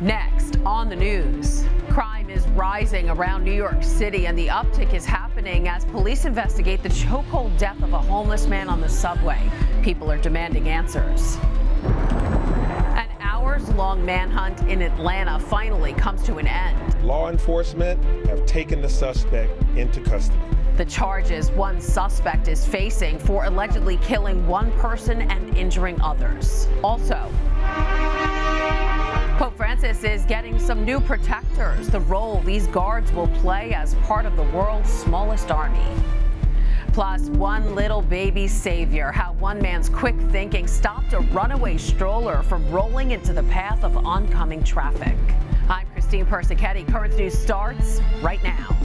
Next on the news, crime is rising around New York City, and the uptick is happening as police investigate the chokehold death of a homeless man on the subway. People are demanding answers. An hours-long manhunt in Atlanta finally comes to an end. Law enforcement have taken the suspect into custody. The charges one suspect is facing for allegedly killing one person and injuring others. Also, Pope Francis is getting some new protectors, the role these guards will play as part of the world's smallest army. Plus, one little baby savior, how one man's quick thinking stopped a runaway stroller from rolling into the path of oncoming traffic. I'm Christine Persichetti. Current News starts right now.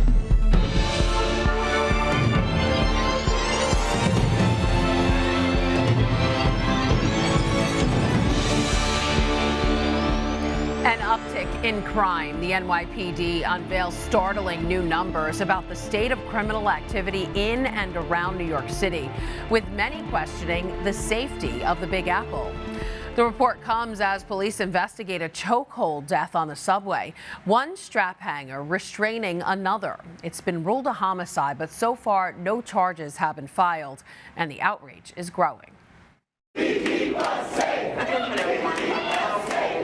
An uptick in crime. The NYPD unveils startling new numbers about the state of criminal activity in and around New York City, with many questioning the safety of the Big Apple. The report comes as police investigate a chokehold death on the subway. One strap hanger restraining another. It's been ruled a homicide, but so far no charges have been filed, and the outrage is growing.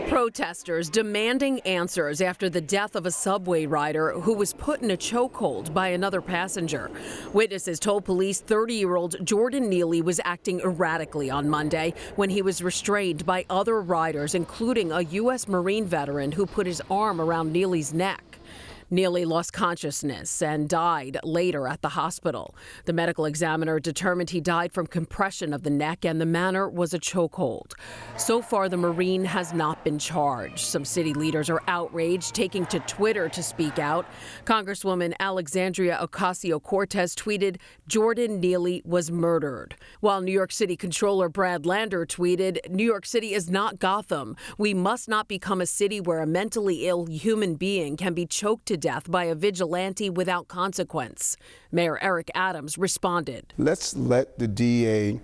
Protesters demanding answers after the death of a subway rider who was put in a chokehold by another passenger. Witnesses told police 30-year-old Jordan Neely was acting erratically on Monday when he was restrained by other riders, including a U.S. Marine veteran who put his arm around Neely's neck. Neely lost consciousness and died later at the hospital. The medical examiner determined he died from compression of the neck and the manner was a chokehold. So far, the Marine has not been charged. Some city leaders are outraged, taking to Twitter to speak out. Congresswoman Alexandria Ocasio-Cortez tweeted, "Jordan Neely was murdered." While New York City Controller Brad Lander tweeted, "New York City is not Gotham. We must not become a city where a mentally ill human being can be choked to death by a vigilante without consequence." Mayor Eric Adams responded. Let's let the DA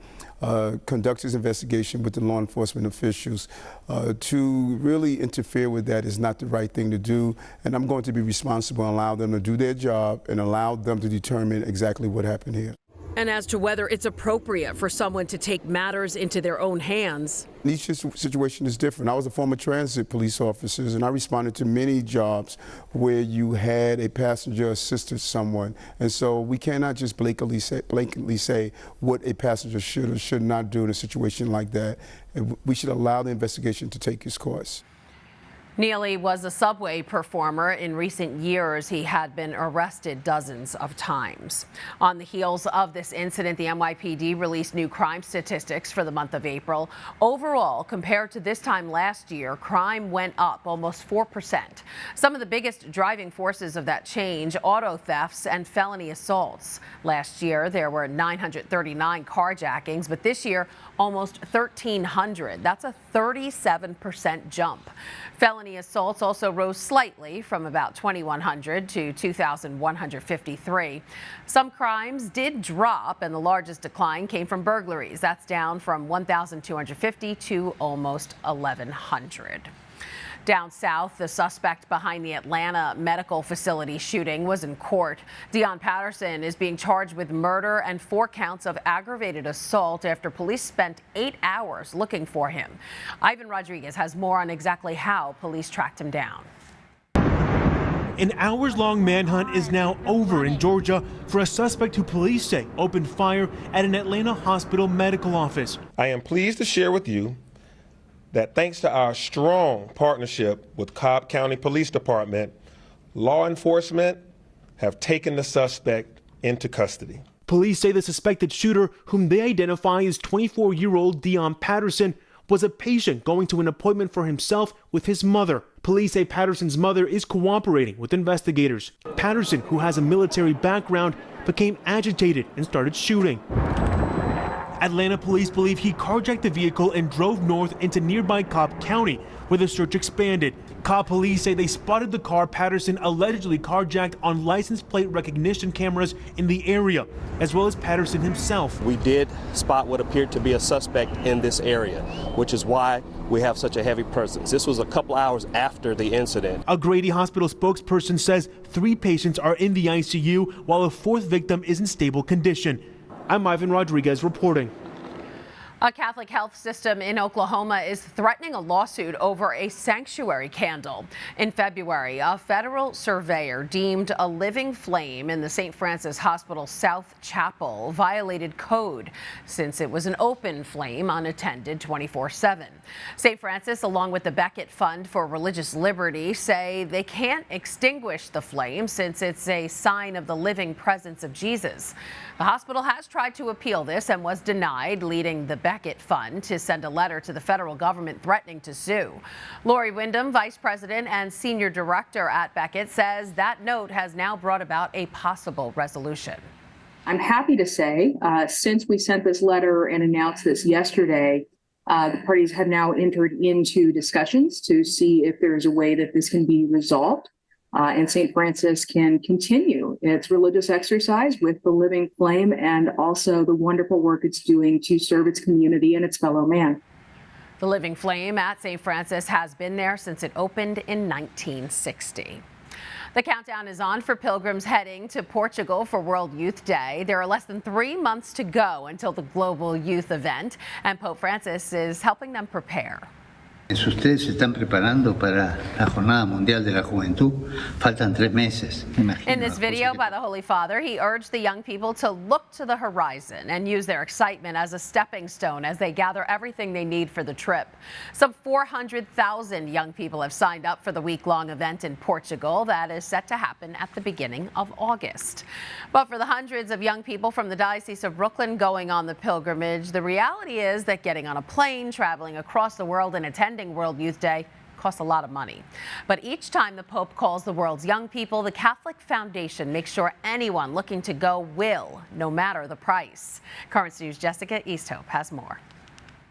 conduct his investigation with the law enforcement officials. To really interfere with that is not the right thing to do, and I'm going to be responsible and allow them to do their job and allow them to determine exactly what happened here. And as to whether it's appropriate for someone to take matters into their own hands. Each situation is different. I was a former transit police officer, and I responded to many jobs where you had a passenger assist someone. And so we cannot just blatantly say what a passenger should or should not do in a situation like that. We should allow the investigation to take its course. Neely was a subway performer. In recent years, he had been arrested dozens of times. On the heels of this incident, the NYPD released new crime statistics for the month of April. Overall, compared to this time last year, crime went up almost 4%. Some of the biggest driving forces of that change, auto thefts and felony assaults. Last year, there were 939 carjackings, but this year, almost 1,300. That's a 37% jump. Felony assaults also rose slightly from about 2,100 to 2,153. Some crimes did drop, and the largest decline came from burglaries. That's down from 1,250 to almost 1,100. Down south, the suspect behind the Atlanta medical facility shooting was in court. Deon Patterson is being charged with murder and 4 counts of aggravated assault after police spent 8 hours looking for him. Ivan Rodriguez has more on exactly how police tracked him down. An hours-long manhunt is now over in Georgia for a suspect who police say opened fire at an Atlanta hospital medical office. I am pleased to share with you that thanks to our strong partnership with Cobb County Police Department, law enforcement have taken the suspect into custody. Police say the suspected shooter, whom they identify as 24-year-old Deon Patterson, was a patient going to an appointment for himself with his mother. Police say Patterson's mother is cooperating with investigators. Patterson, who has a military background, became agitated and started shooting. Atlanta police believe he carjacked the vehicle and drove north into nearby Cobb County, where the search expanded. Cobb police say they spotted the car Patterson allegedly carjacked on license plate recognition cameras in the area, as well as Patterson himself. We did spot what appeared to be a suspect in this area, which is why we have such a heavy presence. This was a couple hours after the incident. A Grady Hospital spokesperson says 3 patients are in the ICU, while a 4th victim is in stable condition. I'm Ivan Rodriguez reporting. A Catholic health system in Oklahoma is threatening a lawsuit over a sanctuary candle. In February, a federal surveyor deemed a living flame in the St. Francis Hospital South Chapel violated code since it was an open flame unattended 24/7. St. Francis, along with the Becket Fund for Religious Liberty, say they can't extinguish the flame since it's a sign of the living presence of Jesus. The hospital has tried to appeal this and was denied, leading the Becket Fund to send a letter to the federal government threatening to sue. Lori Wyndham, vice president and senior director at Becket, says that note has now brought about a possible resolution. I'm happy to say, since we sent this letter and announced this yesterday, the parties have now entered into discussions to see if there is a way that this can be resolved. And St. Francis can continue its religious exercise with the living flame and also the wonderful work it's doing to serve its community and its fellow man. The living flame at St. Francis has been there since it opened in 1960. The countdown is on for pilgrims heading to Portugal for World Youth Day. There are less than 3 months to go until the global youth event, and Pope Francis is helping them prepare. Ustedes se están preparando para la Jornada Mundial de la Juventud. Faltan 3 meses. In this video by the Holy Father, he urged the young people to look to the horizon and use their excitement as a stepping stone as they gather everything they need for the trip. Some 400,000 young people have signed up for the week-long event in Portugal that is set to happen at the beginning of August. But for the hundreds of young people from the Diocese of Brooklyn going on the pilgrimage, the reality is that getting on a plane, traveling across the world, and attending World Youth Day costs a lot of money. But each time the Pope calls the world's young people, the Catholic Foundation makes sure anyone looking to go will, no matter the price. Currents News' Jessica Easthope has more.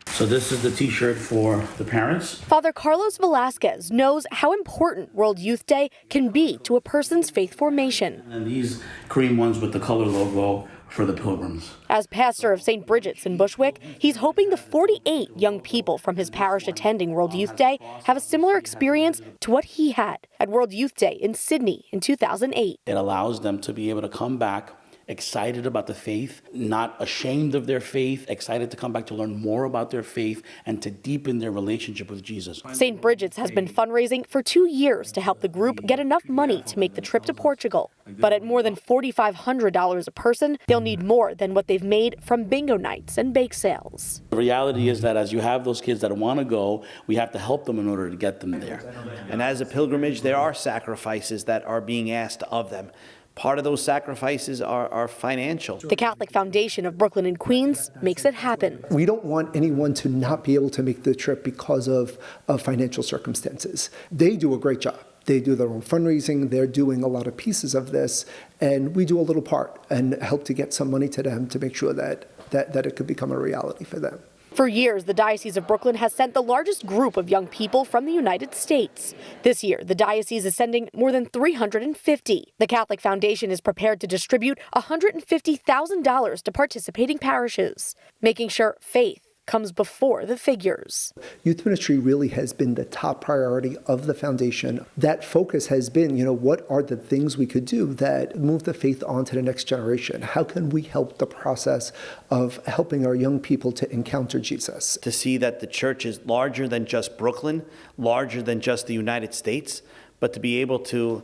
So this is the t-shirt for the parents. Father Carlos Velasquez knows how important World Youth Day can be to a person's faith formation. And these cream ones with the color logo for the pilgrims. As pastor of St. Bridget's in Bushwick, he's hoping the 48 young people from his parish attending World Youth Day have a similar experience to what he had at World Youth Day in Sydney in 2008. It allows them to be able to come back excited about the faith, not ashamed of their faith, excited to come back to learn more about their faith and to deepen their relationship with Jesus. St. Bridget's has been fundraising for 2 years to help the group get enough money to make the trip to Portugal. But at more than $4,500 a person, they'll need more than what they've made from bingo nights and bake sales. The reality is that as you have those kids that want to go, we have to help them in order to get them there. And as a pilgrimage, there are sacrifices that are being asked of them. Part of those sacrifices are financial. The Catholic Foundation of Brooklyn and Queens makes it happen. We don't want anyone to not be able to make the trip because of financial circumstances. They do a great job. They do their own fundraising. They're doing a lot of pieces of this, and we do a little part and help to get some money to them to make sure that it could become a reality for them. For years, the Diocese of Brooklyn has sent the largest group of young people from the United States. This year, the diocese is sending more than 350. The Catholic Foundation is prepared to distribute $150,000 to participating parishes, making sure faith comes before the figures. Youth ministry really has been the top priority of the foundation. That focus has been, what are the things we could do that move the faith on to the next generation? How can we help the process of helping our young people to encounter Jesus? To see that the church is larger than just Brooklyn, larger than just the United States, but to be able to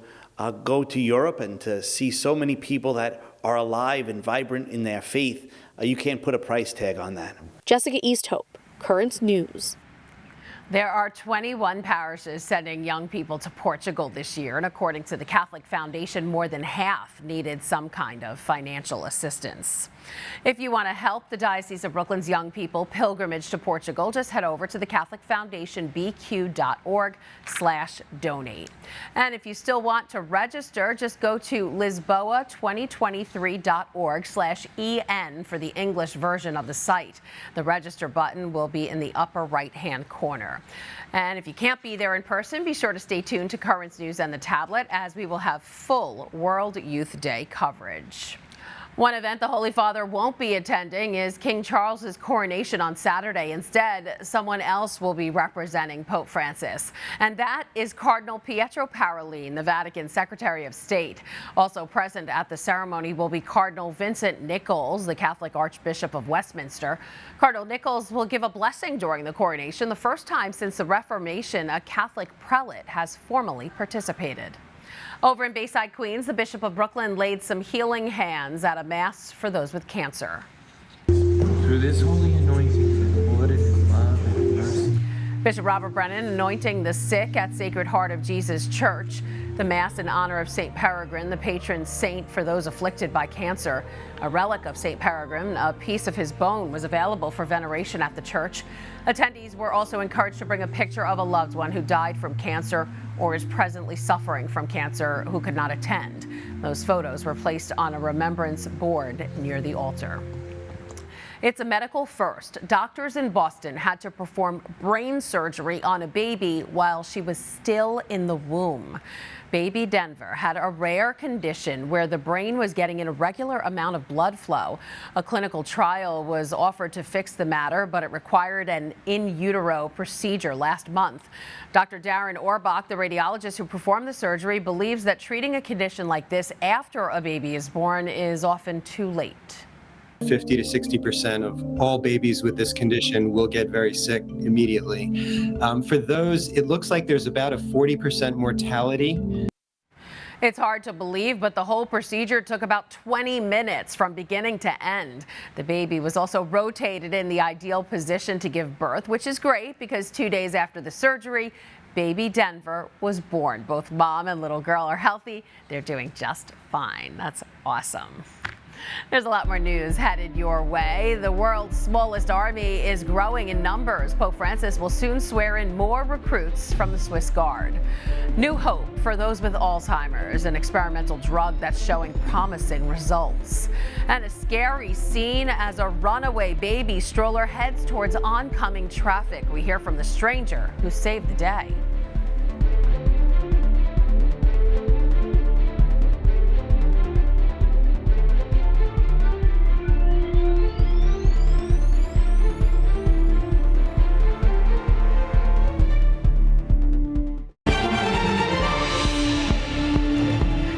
go to Europe and to see so many people that are alive and vibrant in their faith, you can't put a price tag on that. Jessica Easthope, Currents News. There are 21 parishes sending young people to Portugal this year, and according to the Catholic Foundation, more than half needed some kind of financial assistance. If you want to help the Diocese of Brooklyn's young people pilgrimage to Portugal, just head over to the Catholic Foundation bq.org/donate. And if you still want to register, just go to lisboa2023.org/EN for the English version of the site. The register button will be in the upper right-hand corner. And if you can't be there in person, be sure to stay tuned to Currents News and the tablet, as we will have full World Youth Day coverage. One event the Holy Father won't be attending is King Charles's coronation on Saturday. Instead, someone else will be representing Pope Francis, and that is Cardinal Pietro Parolin, the Vatican Secretary of State. Also present at the ceremony will be Cardinal Vincent Nichols, the Catholic Archbishop of Westminster. Cardinal Nichols will give a blessing during the coronation, the first time since the Reformation a Catholic prelate has formally participated. Over in Bayside, Queens, the Bishop of Brooklyn laid some healing hands at a mass for those with cancer. Through this holy anointing, the Lord in his love and mercy. Bishop Robert Brennan anointing the sick at Sacred Heart of Jesus Church. The mass in honor of St. Peregrine, the patron saint for those afflicted by cancer. A relic of St. Peregrine, a piece of his bone, was available for veneration at the church. Attendees were also encouraged to bring a picture of a loved one who died from cancer or is presently suffering from cancer who could not attend. Those photos were placed on a remembrance board near the altar. It's a medical first. Doctors in Boston had to perform brain surgery on a baby while she was still in the womb. Baby Denver had a rare condition where the brain was getting an irregular amount of blood flow. A clinical trial was offered to fix the matter, but it required an in utero procedure last month. Dr. Darren Orbach, the radiologist who performed the surgery, believes that treating a condition like this after a baby is born is often too late. 50 to 60% of all babies with this condition will get very sick immediately. For those, it looks like there's about a 40% mortality. It's hard to believe, but the whole procedure took about 20 minutes from beginning to end. The baby was also rotated in the ideal position to give birth, which is great because 2 days after the surgery, baby Denver was born. Both mom and little girl are healthy. They're doing just fine. That's awesome. There's a lot more news headed your way. The world's smallest army is growing in numbers. Pope Francis will soon swear in more recruits from the Swiss Guard. New hope for those with Alzheimer's, an experimental drug that's showing promising results. And a scary scene as a runaway baby stroller heads towards oncoming traffic. We hear from the stranger who saved the day.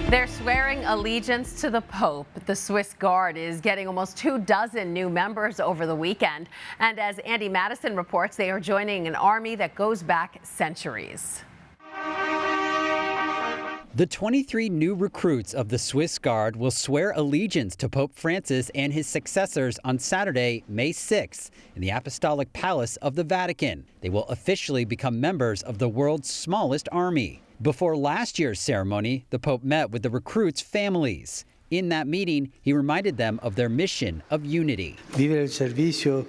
They're swearing allegiance to the Pope. The Swiss Guard is getting almost 24 new members over the weekend. And as Andy Madison reports, they are joining an army that goes back centuries. The 23 new recruits of the Swiss Guard will swear allegiance to Pope Francis and his successors on Saturday, May 6th, in the Apostolic Palace of the Vatican. They will officially become members of the world's smallest army. Before last year's ceremony, the Pope met with the recruits' families. In that meeting, he reminded them of their mission of unity. Vivere il servizio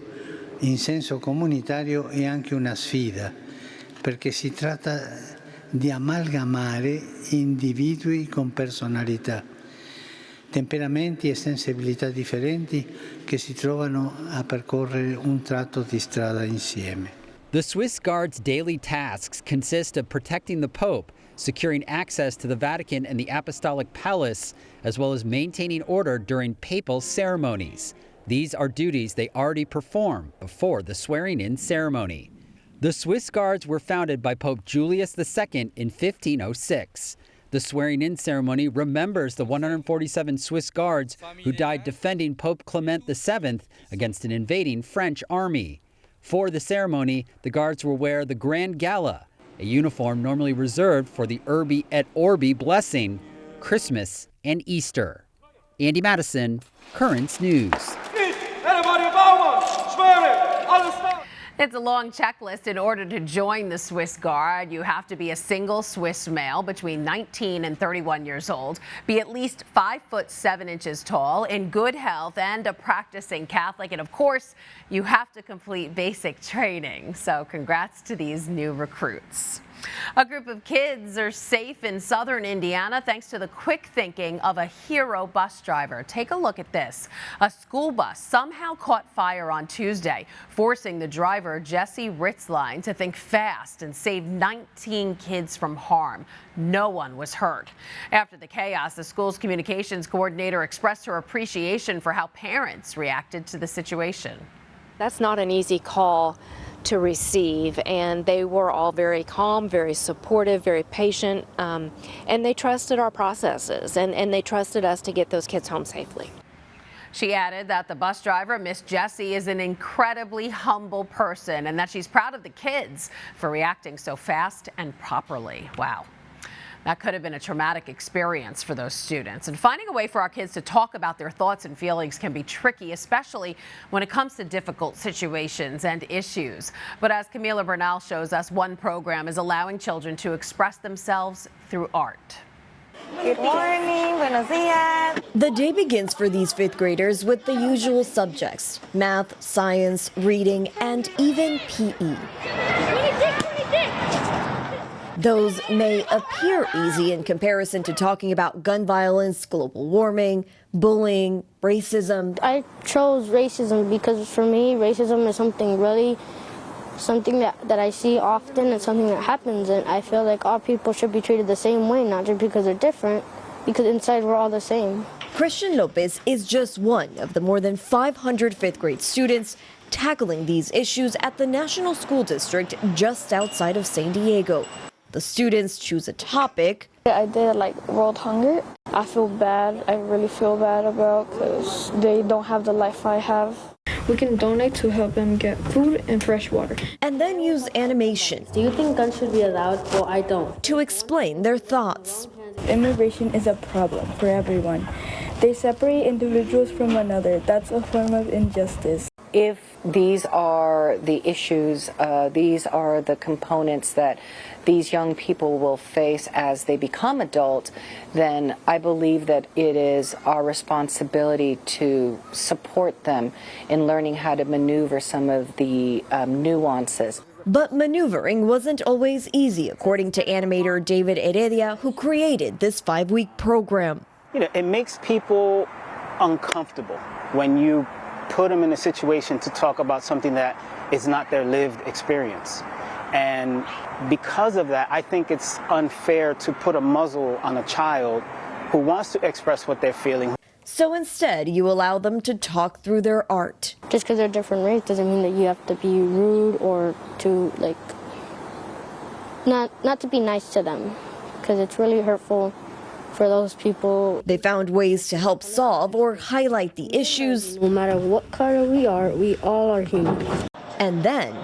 in senso comunitario è anche una sfida, perché si tratta di amalgamare individui con personalità, temperamenti e sensibilità differenti che si trovano a percorrere un tratto di strada insieme. The Swiss Guard's daily tasks consist of protecting the Pope, securing access to the Vatican and the Apostolic Palace, as well as maintaining order during papal ceremonies. These are duties they already perform before the swearing-in ceremony. The Swiss Guards were founded by Pope Julius II in 1506. The swearing-in ceremony remembers the 147 Swiss Guards who died defending Pope Clement VII against an invading French army. For the ceremony, the Guards will wear the Grand Gala, a uniform normally reserved for the Urbi et Orbi blessing, Christmas, and Easter. Andy Madison, Currents News. It's a long checklist in order to join the Swiss Guard. You have to be a single Swiss male between 19 and 31 years old, be at least 5'7" tall, in good health, and a practicing Catholic. And of course, you have to complete basic training. So congrats to these new recruits. A group of kids are safe in southern Indiana thanks to the quick thinking of a hero bus driver. Take a look at this. A school bus somehow caught fire on Tuesday, forcing the driver, Jesse Ritzline, to think fast and save 19 kids from harm. No one was hurt. After the chaos, the school's communications coordinator expressed her appreciation for how parents reacted to the situation. That's not an easy call to receive, and they were all very calm, very supportive, very patient, and they trusted our processes, and they trusted us to get those kids home safely. She added that the bus driver, Miss Jessie, is an incredibly humble person and that she's proud of the kids for reacting so fast and properly. Wow. That could have been a traumatic experience for those students. And finding a way for our kids to talk about their thoughts and feelings can be tricky, especially when it comes to difficult situations and issues. But as Camila Bernal shows us, one program is allowing children to express themselves through art. Good morning, buenos dias. The day begins for these fifth graders with the usual subjects: math, science, reading, and even PE. Those may appear easy in comparison to talking about gun violence, global warming, bullying, racism. I chose racism because for me, racism is something that I see often and something that happens, and I feel like all people should be treated the same way, not just because they're different, because inside we're all the same. Christian Lopez is just one of the more than 500 fifth grade students tackling these issues at the National School District just outside of San Diego. The students choose a topic. I did world hunger. I feel bad. I really feel bad about because they don't have the life I have. We can donate to help them get food and fresh water. And then use animation. Do you think guns should be allowed? Well, I don't. To explain their thoughts. Immigration is a problem for everyone. They separate individuals from one another. That's a form of injustice. If these are the issues, these are the components that these young people will face as they become adults, then I believe that it is our responsibility to support them in learning how to maneuver some of the nuances. But maneuvering wasn't always easy, according to animator David Heredia, who created this 5-week program. It makes people uncomfortable when you put them in a situation to talk about something that is not their lived experience. And because of that, I think it's unfair to put a muzzle on a child who wants to express what they're feeling. So instead, you allow them to talk through their art. Just because they're different race doesn't mean that you have to be rude or to not to be nice to them, because it's really hurtful for those people. They found ways to help solve or highlight the issues. No matter what color we all are human. And then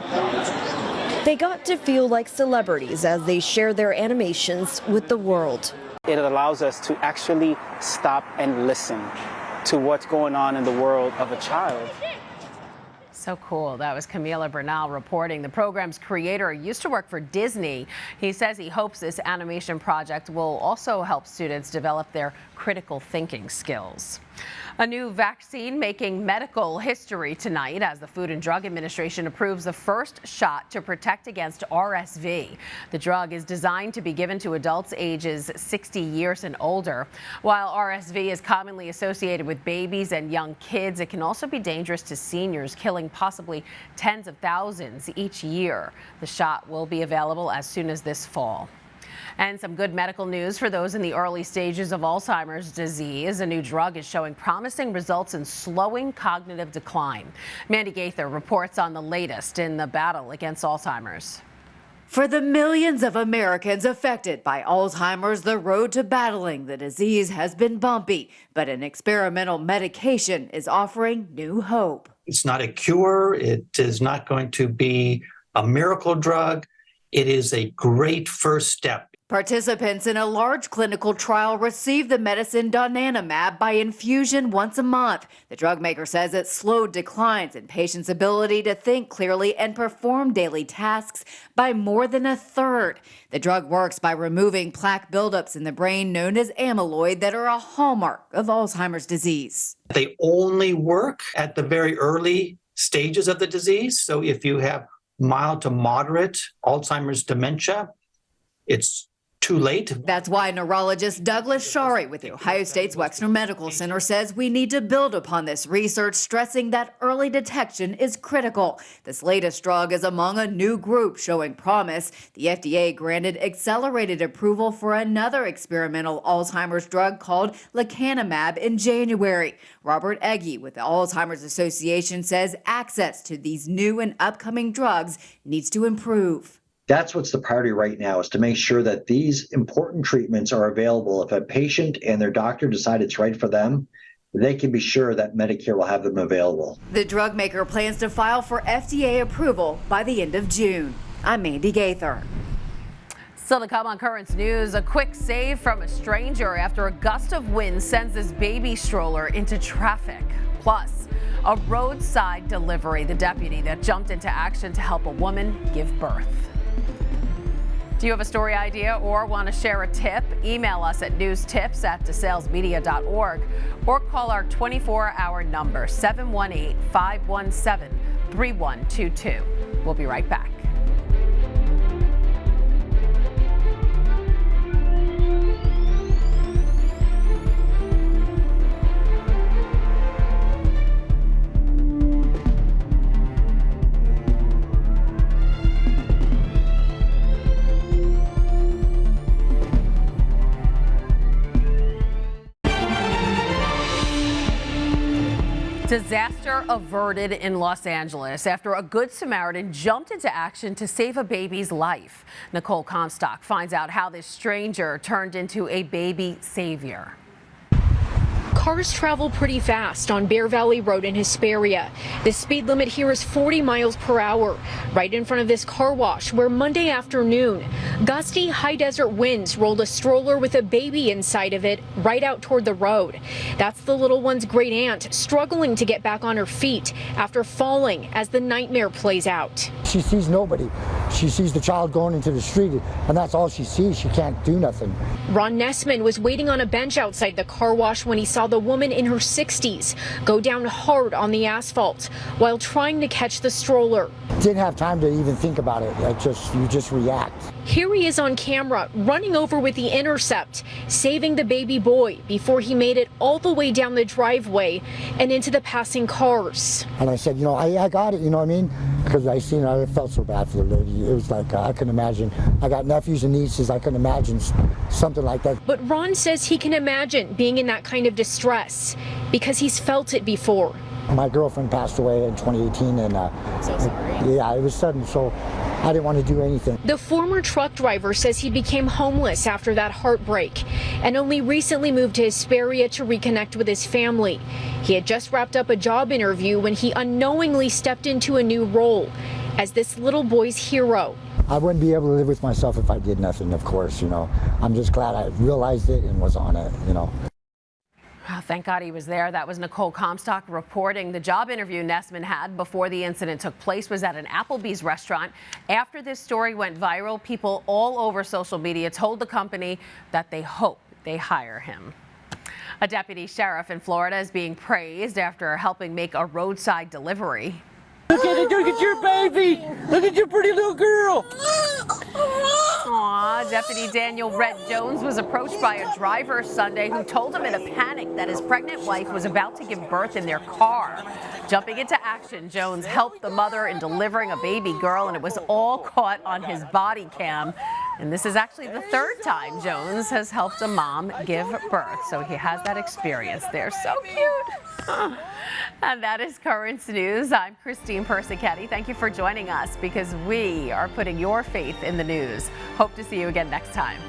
they got to feel like celebrities as they share their animations with the world. It allows us to actually stop and listen to what's going on in the world of a child. So cool. That was Camila Bernal reporting. The program's creator used to work for Disney. He says he hopes this animation project will also help students develop their critical thinking skills. A new vaccine making medical history tonight as the Food and Drug Administration approves the first shot to protect against RSV. The drug is designed to be given to adults ages 60 years and older. While RSV is commonly associated with babies and young kids, it can also be dangerous to seniors, killing possibly tens of thousands each year. The shot will be available as soon as this fall. And some good medical news for those in the early stages of Alzheimer's disease. A new drug is showing promising results in slowing cognitive decline. Mandy Gaither reports on the latest in the battle against Alzheimer's. For the millions of Americans affected by Alzheimer's, the road to battling the disease has been bumpy, but an experimental medication is offering new hope. It's not a cure. It is not going to be a miracle drug. It is a great first step. Participants in a large clinical trial received the medicine donanemab by infusion once a month. The drug maker says it slowed declines in patients' ability to think clearly and perform daily tasks by more than a third. The drug works by removing plaque buildups in the brain known as amyloid that are a hallmark of Alzheimer's disease. They only work at the very early stages of the disease. So if you have mild to moderate Alzheimer's dementia, it's too late. That's why neurologist Douglas Shari with the Ohio State's Wexner Medical Center says we need to build upon this research, stressing that early detection is critical. This latest drug is among a new group showing promise. The FDA granted accelerated approval for another experimental Alzheimer's drug called lecanemab in January. Robert Egge with the Alzheimer's Association says access to these new and upcoming drugs needs to improve. That's what's the priority right now, is to make sure that these important treatments are available. If a patient and their doctor decide it's right for them, they can be sure that Medicare will have them available. The drug maker plans to file for FDA approval by the end of June. I'm Mandy Gaither. Still to come on Currents News, a quick save from a stranger after a gust of wind sends this baby stroller into traffic. Plus, a roadside delivery, the deputy that jumped into action to help a woman give birth. Do you have a story idea or want to share a tip? Email us at newstips@desalesmedia.org or call our 24-hour number 718-517-3122. We'll be right back. Disaster averted in Los Angeles after a Good Samaritan jumped into action to save a baby's life. Nicole Comstock finds out how this stranger turned into a baby savior. Cars travel pretty fast on Bear Valley Road in Hesperia. The speed limit here is 40 miles per hour, right in front of this car wash where Monday afternoon, gusty high desert winds rolled a stroller with a baby inside of it right out toward the road. That's the little one's great aunt struggling to get back on her feet after falling as the nightmare plays out. She sees nobody. She sees the child going into the street, and that's all she sees. She can't do nothing. Ron Nessman was waiting on a bench outside the car wash when he saw the woman in her 60s go down hard on the asphalt while trying to catch the stroller. Didn't have time to even think about it. You just react. Here he is on camera running over with the Intercept, saving the baby boy before he made it all the way down the driveway and into the passing cars. And I said, I got it, you know what I mean? Because I felt so bad for the lady. It was like, I couldn't imagine. I got nephews and nieces. I couldn't imagine something like that. But Ron says he can imagine being in that kind of distress because he's felt it before. My girlfriend passed away in 2018, and so sorry. Yeah, it was sudden, so I didn't want to do anything. The former truck driver says he became homeless after that heartbreak and only recently moved to Hesperia to reconnect with his family. He had just wrapped up a job interview when he unknowingly stepped into a new role as this little boy's hero. I wouldn't be able to live with myself if I did nothing, of course, I'm just glad I realized it and was on it, Oh, thank God he was there. That was Nicole Comstock reporting. The job interview Nessman had before the incident took place was at an Applebee's restaurant. After this story went viral, people all over social media told the company that they hope they hire him. A deputy sheriff in Florida is being praised after helping make a roadside delivery. Look at your baby! Look at your pretty little girl! Aw, Deputy Daniel Rhett Jones was approached by a driver Sunday who told him in a panic that his pregnant wife was about to give birth in their car. Jumping into action, Jones helped the mother in delivering a baby girl, and it was all caught on his body cam. And this is actually the third time Jones has helped a mom give birth, so he has that experience. They're so cute. And that is Currents News. I'm Christine Persichetti. Thank you for joining us because we are putting your faith in the news. Hope to see you again next time.